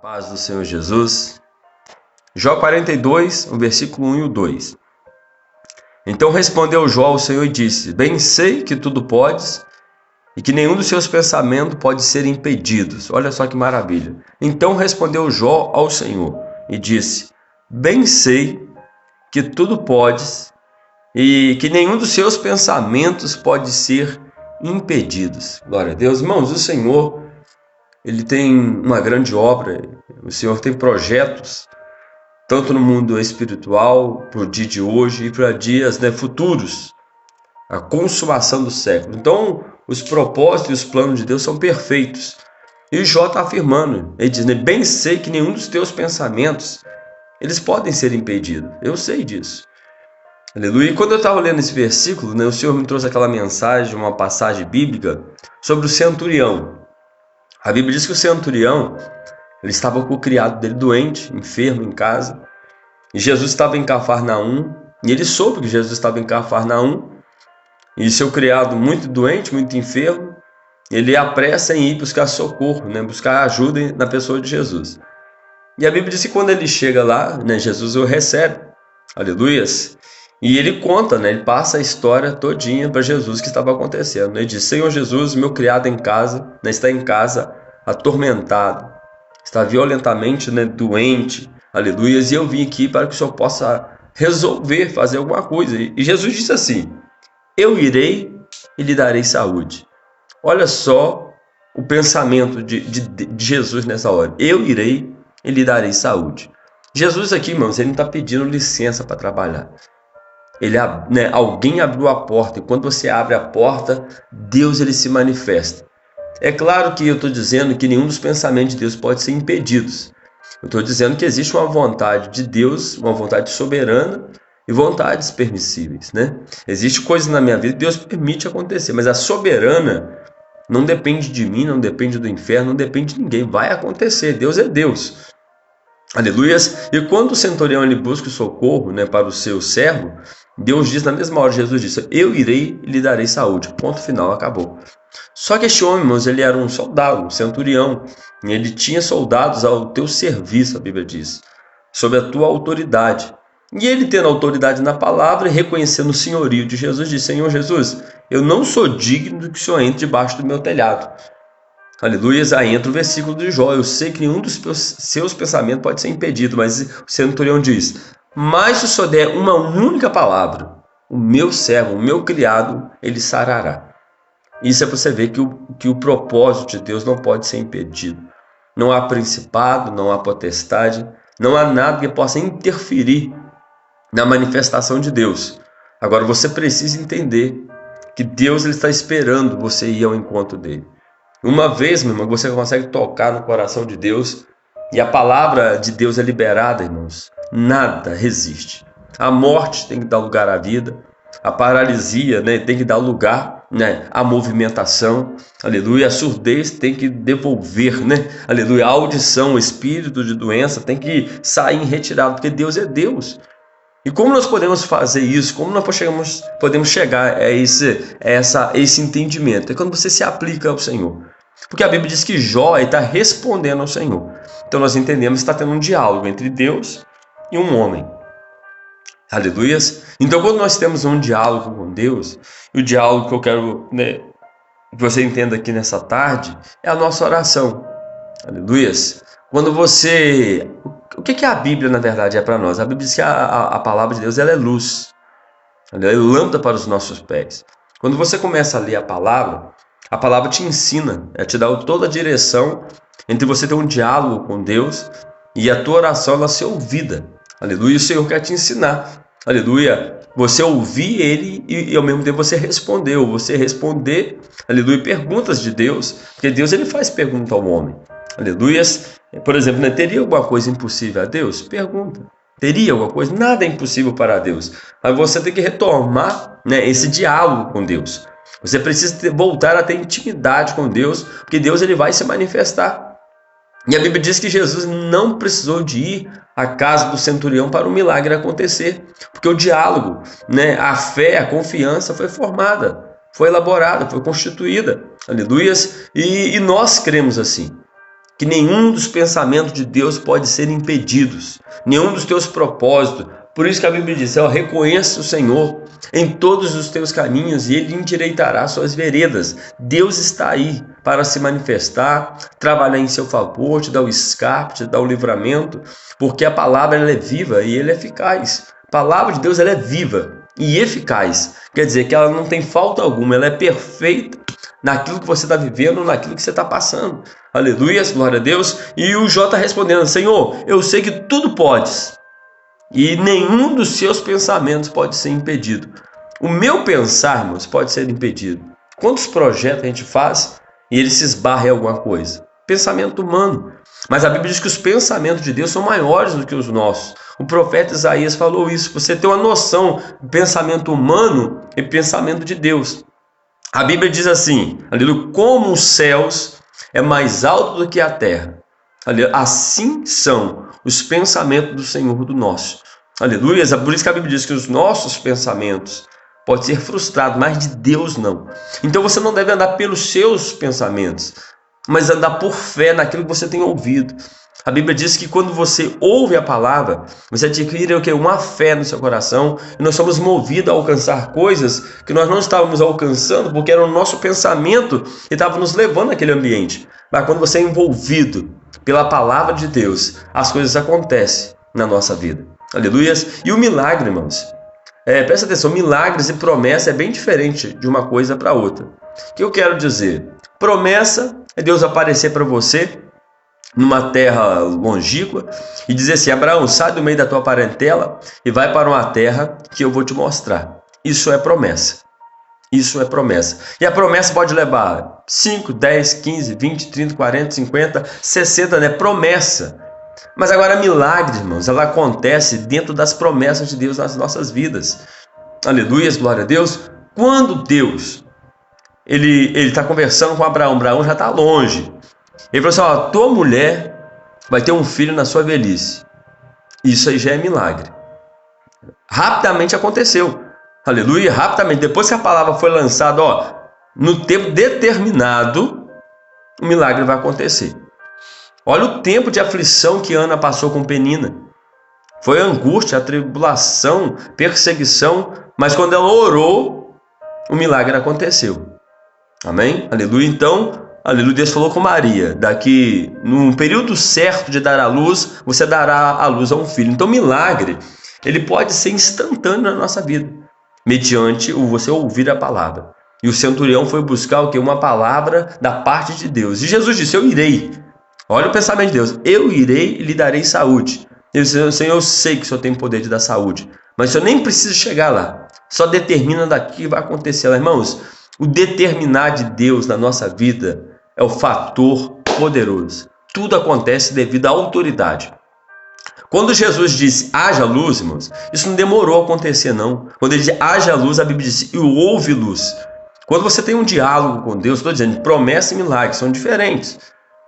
Paz do Senhor Jesus. Jó 42, o versículo 1 e o 2. Então respondeu Jó ao Senhor e disse: Bem sei que tudo podes e que nenhum dos seus pensamentos pode ser impedido. Olha só que maravilha. Então respondeu Jó ao Senhor e disse: Bem sei que tudo podes e que nenhum dos seus pensamentos pode ser impedidos. Glória a Deus. Irmãos, o Senhor, Ele tem uma grande obra. O Senhor tem projetos tanto no mundo espiritual, para o dia de hoje e para dias futuros, a consumação do século. Então, os propósitos e os planos de Deus são perfeitos. E Jó está afirmando, ele diz, bem sei que nenhum dos teus pensamentos, eles podem ser impedidos. Eu sei disso. Aleluia. E quando eu estava lendo esse versículo, o Senhor me trouxe aquela mensagem, uma passagem bíblica, sobre o centurião. A Bíblia diz que o centurião, ele estava com o criado dele doente, enfermo em casa. E Jesus estava em Cafarnaum. E ele soube que Jesus estava em Cafarnaum. E seu criado muito doente, muito enfermo, ele apressa em ir buscar socorro, buscar ajuda na pessoa de Jesus. E a Bíblia diz que quando ele chega lá, Jesus o recebe. Aleluias. E ele conta, ele passa a história todinha para Jesus que estava acontecendo. Ele diz: Senhor Jesus, meu criado em casa, está em casa atormentado. Está violentamente doente, aleluias, e eu vim aqui para que o Senhor possa resolver, fazer alguma coisa. E Jesus disse assim: eu irei e lhe darei saúde. Olha só o pensamento de Jesus nessa hora: eu irei e lhe darei saúde. Jesus aqui, irmãos, ele não está pedindo licença para trabalhar. Alguém abriu a porta, e quando você abre a porta, Deus ele se manifesta. É claro que eu estou dizendo que nenhum dos pensamentos de Deus pode ser impedidos. Eu estou dizendo que existe uma vontade de Deus, uma vontade soberana e vontades permissíveis, Existe coisas na minha vida que Deus permite acontecer, mas a soberana não depende de mim, não depende do inferno, não depende de ninguém. Vai acontecer, Deus é Deus. Aleluias. E quando o centurião ele busca o socorro para o seu servo, Deus diz na mesma hora, Jesus disse: eu irei e lhe darei saúde. Ponto final, acabou. Só que este homem, irmãos, ele era um soldado, um centurião. E ele tinha soldados ao teu serviço, a Bíblia diz, sob a tua autoridade. E ele, tendo autoridade na palavra e reconhecendo o senhorio de Jesus, disse: Senhor Jesus, eu não sou digno de que o Senhor entre debaixo do meu telhado. Aleluia. Aí entra o versículo de Jó: eu sei que nenhum dos seus pensamentos pode ser impedido. Mas o centurião diz: mas se o Senhor der uma única palavra, o meu servo, o meu criado, ele sarará. Isso é para você ver que o propósito de Deus não pode ser impedido. Não há principado, não há potestade, não há nada que possa interferir na manifestação de Deus. Agora você precisa entender que Deus ele está esperando você ir ao encontro dele. Uma vez, meu irmão, você consegue tocar no coração de Deus e a palavra de Deus é liberada, irmãos, nada resiste. A morte tem que dar lugar à vida, a paralisia tem que dar lugar à movimentação, aleluia. A surdez tem que devolver, aleluia. A audição, o espírito de doença tem que sair retirado, porque Deus é Deus. E como nós podemos fazer isso? Como nós podemos chegar a esse entendimento? É quando você se aplica ao Senhor. Porque a Bíblia diz que Jó está respondendo ao Senhor. Então nós entendemos que está tendo um diálogo entre Deus e um homem. Aleluias. Então quando nós temos um diálogo com Deus, e o diálogo que eu quero que você entenda aqui nessa tarde, é a nossa oração. Aleluias. Quando você... O que a Bíblia, na verdade, é para nós? A Bíblia diz que a palavra de Deus ela é luz. Ela é lâmpada para os nossos pés. Quando você começa a ler a palavra te ensina, te dá toda a direção entre você ter um diálogo com Deus e a tua oração ela ser ouvida. Aleluia. O Senhor quer te ensinar. Aleluia. Você ouvir Ele e ao mesmo tempo você responder. Ou você responder, aleluia, perguntas de Deus. Porque Deus ele faz pergunta ao homem. Aleluia. Por exemplo, teria alguma coisa impossível a Deus? Pergunta. Teria alguma coisa? Nada é impossível para Deus. Mas você tem que retomar esse diálogo com Deus. Você precisa voltar a ter intimidade com Deus, porque Deus ele vai se manifestar. E a Bíblia diz que Jesus não precisou de ir à casa do centurião para o milagre acontecer, porque o diálogo, a fé, a confiança foi formada, foi elaborada, foi constituída. Aleluias. E nós cremos assim. que nenhum dos pensamentos de Deus pode ser impedidos, nenhum dos teus propósitos. Por isso que a Bíblia diz, reconheça o Senhor em todos os teus caminhos e Ele endireitará suas veredas. Deus está aí para se manifestar, trabalhar em seu favor, te dar o escape, te dar o livramento, porque a palavra ela é viva e ela é eficaz. A palavra de Deus ela é viva e eficaz, quer dizer que ela não tem falta alguma, ela é perfeita naquilo que você está vivendo, naquilo que você está passando. Aleluia, glória a Deus. E o Jó está respondendo, Senhor, eu sei que tudo podes e nenhum dos seus pensamentos pode ser impedido. O meu pensar, irmãos, pode ser impedido. Quantos projetos a gente faz e ele se esbarra em alguma coisa? Pensamento humano. Mas a Bíblia diz que os pensamentos de Deus são maiores do que os nossos. O profeta Isaías falou isso. Você tem uma noção de pensamento humano e pensamento de Deus. A Bíblia diz assim, aleluia, como os céus é mais alto do que a terra, aleluia, assim são os pensamentos do Senhor do nosso. Aleluia, é por isso que a Bíblia diz que os nossos pensamentos podem ser frustrados, mas de Deus não. Então você não deve andar pelos seus pensamentos, mas andar por fé naquilo que você tem ouvido. A Bíblia diz que quando você ouve a palavra, você adquire o quê? Uma fé no seu coração, e nós somos movidos a alcançar coisas que nós não estávamos alcançando, porque era o nosso pensamento que estava nos levando àquele ambiente. Mas quando você é envolvido pela palavra de Deus, as coisas acontecem na nossa vida. Aleluia. E o milagre, irmãos, presta atenção, milagres e promessa é bem diferente de uma coisa para outra. O que eu quero dizer? Promessa é Deus aparecer para você numa terra longínqua e dizer assim, Abraão, sai do meio da tua parentela e vai para uma terra que eu vou te mostrar. Isso é promessa. Isso é promessa. E a promessa pode levar 5, 10, 15, 20, 30, 40, 50, 60, né? Promessa. Mas agora milagres, irmãos, ela acontece dentro das promessas de Deus nas nossas vidas. Aleluia, glória a Deus. Quando Deus ele está conversando com Abraão, Abraão já está longe. Ele falou assim, tua mulher vai ter um filho na sua velhice. Isso aí já é milagre. Rapidamente aconteceu. Aleluia, rapidamente. Depois que a palavra foi lançada, no tempo determinado, o milagre vai acontecer. Olha o tempo de aflição que Ana passou com Penina. Foi angústia, tribulação, perseguição, mas quando ela orou, o milagre aconteceu. Amém? Aleluia. Então, aleluia, Deus falou com Maria, daqui, num período certo de dar à luz, você dará à luz a um filho. Então, milagre, ele pode ser instantâneo na nossa vida, mediante você ouvir a palavra. E o centurião foi buscar o quê? Uma palavra da parte de Deus. E Jesus disse, eu irei. Olha o pensamento de Deus, eu irei e lhe darei saúde. Ele disse, Senhor, eu sei que o Senhor tem poder de dar saúde, mas o Senhor nem precisa chegar lá. Só determina daqui que vai acontecer. Irmãos, o determinar de Deus na nossa vida é o fator poderoso. Tudo acontece devido à autoridade. Quando Jesus disse, haja luz, irmãos, isso não demorou a acontecer, não. Quando ele diz, haja luz, a Bíblia diz, e houve luz. Quando você tem um diálogo com Deus, estou dizendo, promessa e milagre são diferentes.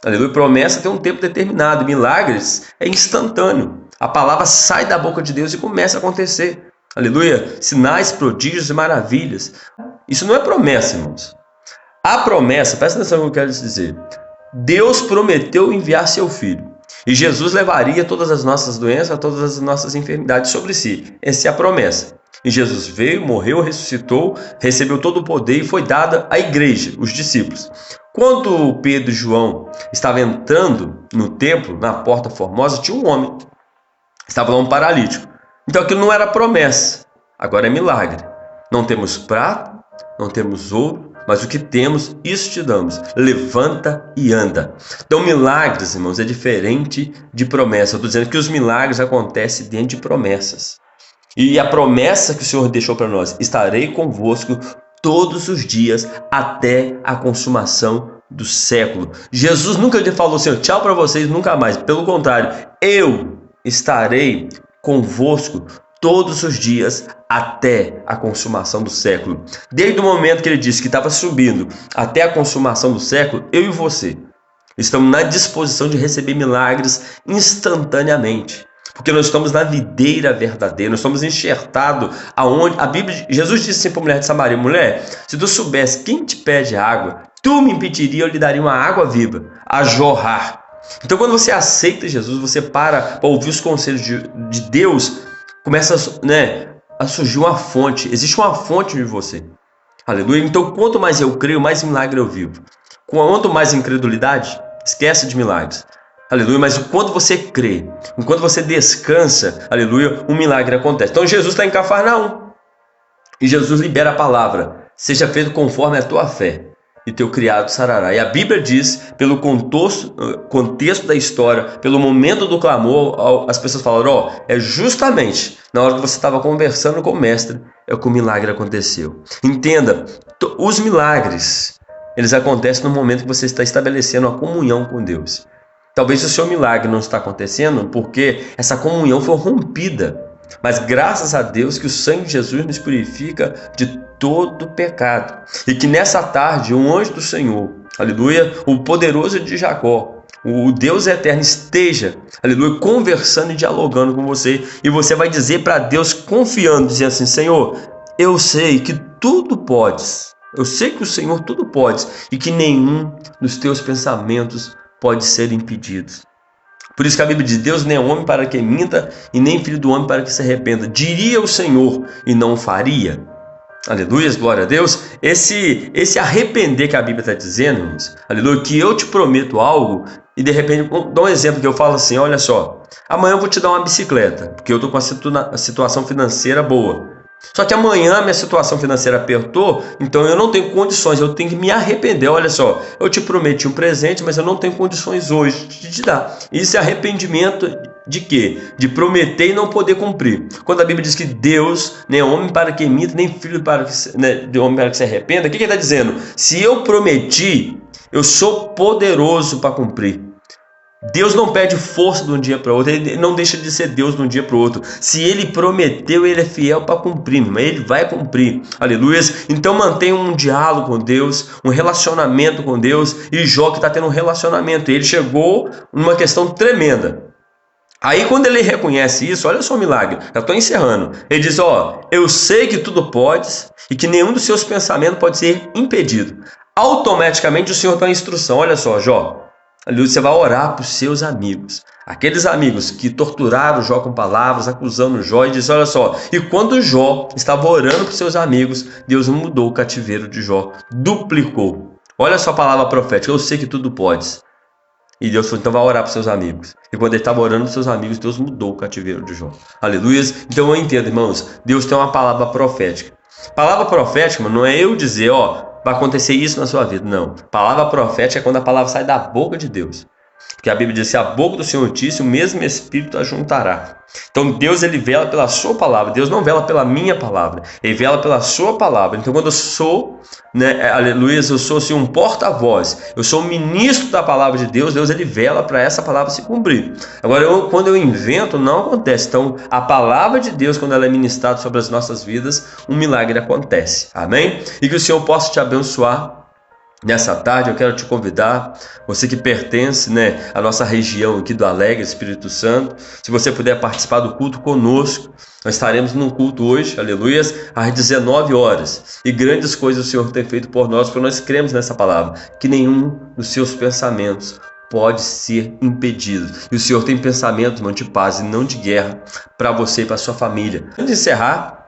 Aleluia, promessa tem um tempo determinado, milagres é instantâneo. A palavra sai da boca de Deus e começa a acontecer. Aleluia, sinais, prodígios e maravilhas. Isso não é promessa, irmãos. A promessa, presta atenção no que eu quero dizer. Deus prometeu enviar seu filho. E Jesus levaria todas as nossas doenças, todas as nossas enfermidades sobre si. Essa é a promessa. E Jesus veio, morreu, ressuscitou, recebeu todo o poder e foi dada à igreja, os discípulos. Quando Pedro e João estavam entrando no templo, na porta formosa, tinha um homem. Estava lá um paralítico. Então aquilo não era promessa, agora é milagre. Não temos prata, não temos ouro, mas o que temos, isso te damos. Levanta e anda. Então milagres, irmãos, é diferente de promessa. Eu estou dizendo que os milagres acontecem dentro de promessas. E a promessa que o Senhor deixou para nós, estarei convosco todos os dias até a consumação do século. Jesus nunca lhe falou assim, tchau para vocês, nunca mais. Pelo contrário, eu estarei convosco todos os dias até a consumação do século. Desde o momento que ele disse que estava subindo até a consumação do século, eu e você estamos na disposição de receber milagres instantaneamente. Porque nós estamos na videira verdadeira, nós estamos enxertados aonde a Bíblia, Jesus disse assim para a mulher de Samaria, mulher, se tu soubesse quem te pede água, tu me impediria, eu lhe daria uma água viva, a jorrar. Então, quando você aceita Jesus, você para ouvir os conselhos de Deus, começa a surgir uma fonte. Existe uma fonte de você. Aleluia. Então, quanto mais eu creio, mais milagre eu vivo. Quanto mais incredulidade, esquece de milagres. Aleluia. Mas quando você crê, enquanto você descansa, aleluia, um milagre acontece. Então, Jesus está em Cafarnaum. E Jesus libera a palavra: seja feito conforme a tua fé, e teu criado sarará. E a Bíblia diz, pelo contexto da história, pelo momento do clamor, as pessoas falaram: é justamente na hora que você estava conversando com o mestre, é que o milagre aconteceu. Entenda, os milagres, eles acontecem no momento que você está estabelecendo a comunhão com Deus. Talvez o seu milagre não está acontecendo porque essa comunhão foi rompida. Mas graças a Deus que o sangue de Jesus nos purifica de todo pecado. E que nessa tarde um anjo do Senhor, aleluia, o poderoso de Jacó, o Deus eterno, esteja, aleluia, conversando e dialogando com você. E você vai dizer para Deus, confiando, dizendo assim: Senhor, eu sei que tudo podes. Eu sei que o Senhor tudo pode e que nenhum dos teus pensamentos pode ser impedido. Por isso que a Bíblia diz: Deus nem é homem para que minta, e nem filho do homem para que se arrependa. Diria o Senhor e não o faria. Aleluia, glória a Deus. Esse arrepender que a Bíblia está dizendo, irmãos, aleluia, que eu te prometo algo e de repente, dá um exemplo que eu falo assim: olha só, amanhã eu vou te dar uma bicicleta, porque eu estou com a situação financeira boa. Só que amanhã minha situação financeira apertou, então eu não tenho condições, eu tenho que me arrepender. Olha só, eu te prometi um presente, mas eu não tenho condições hoje de te dar. Isso é arrependimento de quê? De prometer e não poder cumprir. Quando a Bíblia diz que Deus nem é homem para que minta, nem filho de homem para que se arrependa, o que ele está dizendo? Se eu prometi, eu sou poderoso para cumprir. Deus não perde força de um dia para o outro, ele não deixa de ser Deus de um dia para o outro. Se ele prometeu, ele é fiel para cumprir, mas ele vai cumprir, aleluia. Então mantenha um diálogo com Deus, um relacionamento com Deus. E Jó que está tendo um relacionamento, ele chegou numa questão tremenda. Aí quando ele reconhece isso, olha só o milagre, já estou encerrando. Ele diz: eu sei que tudo podes e que nenhum dos seus pensamentos pode ser impedido. Automaticamente o Senhor dá uma instrução: olha só, Jó, ali você vai orar para os seus amigos. Aqueles amigos que torturaram Jó com palavras, acusando Jó, e diz: olha só, e quando Jó estava orando para os seus amigos, Deus mudou o cativeiro de Jó, duplicou. Olha só a palavra profética: eu sei que tudo podes. E Deus falou: então vai orar para os seus amigos. E quando ele estava orando para os seus amigos, Deus mudou o cativeiro de Jó. Aleluia. Então eu entendo, irmãos, Deus tem uma palavra profética. Palavra profética não é eu dizer: vai acontecer isso na sua vida. Não. Palavra profética é quando a palavra sai da boca de Deus. Porque a Bíblia diz: se a boca do Senhor disse, o mesmo Espírito a juntará. Então Deus, ele vela pela sua palavra. Deus não vela pela minha palavra, ele vela pela sua palavra. Então quando eu sou, aleluia, eu sou assim, um porta-voz, eu sou um ministro da palavra de Deus, Deus ele vela para essa palavra se cumprir. Agora quando eu invento, não acontece. Então a palavra de Deus, quando ela é ministrada sobre as nossas vidas, um milagre acontece. Amém? E que o Senhor possa te abençoar. Nessa tarde eu quero te convidar, você que pertence à nossa região aqui do Alegre, Espírito Santo, se você puder participar do culto conosco. Nós estaremos num culto hoje, aleluia, às 19 horas. E grandes coisas o Senhor tem feito por nós, porque nós cremos nessa palavra, que nenhum dos seus pensamentos pode ser impedido. E o Senhor tem pensamentos, irmão, de paz e não de guerra para você e para sua família. Antes de encerrar,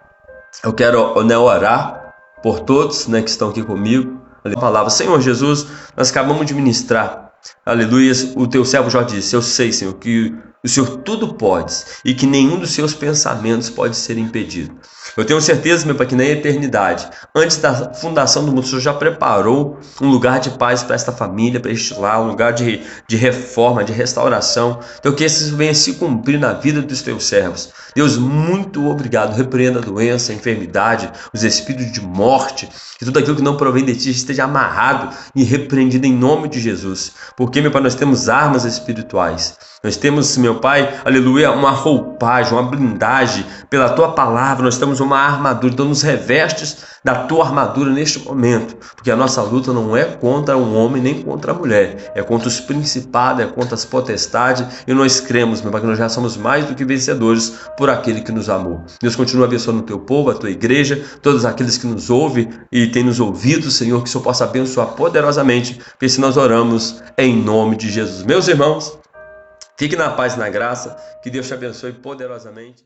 eu quero orar por todos que estão aqui comigo. A palavra: Senhor Jesus, nós acabamos de ministrar, aleluia, o teu servo já disse: eu sei, Senhor, que o Senhor tudo pode e que nenhum dos seus pensamentos pode ser impedido. Eu tenho certeza, meu Pai, que na eternidade, antes da fundação do mundo, o Senhor já preparou um lugar de paz para esta família, para este lar, um lugar de reforma, de restauração. Então que isso venha se cumprir na vida dos teus servos. Deus, muito obrigado. Repreenda a doença, a enfermidade, os espíritos de morte, que tudo aquilo que não provém de ti esteja amarrado e repreendido em nome de Jesus. Porque, meu Pai, nós temos armas espirituais. Nós temos, meu meu Pai, aleluia, uma roupagem, uma blindagem pela Tua palavra. Nós temos uma armadura, então nos revestes da Tua armadura neste momento, porque a nossa luta não é contra um homem nem contra a mulher, é contra os principados, é contra as potestades, e nós cremos, meu Pai, que nós já somos mais do que vencedores por aquele que nos amou. Deus continua abençoando o Teu povo, a Tua igreja, todos aqueles que nos ouvem e têm nos ouvido, Senhor, que o Senhor possa abençoar poderosamente, porque se nós oramos em nome de Jesus. Meus irmãos, fique na paz e na graça, que Deus te abençoe poderosamente.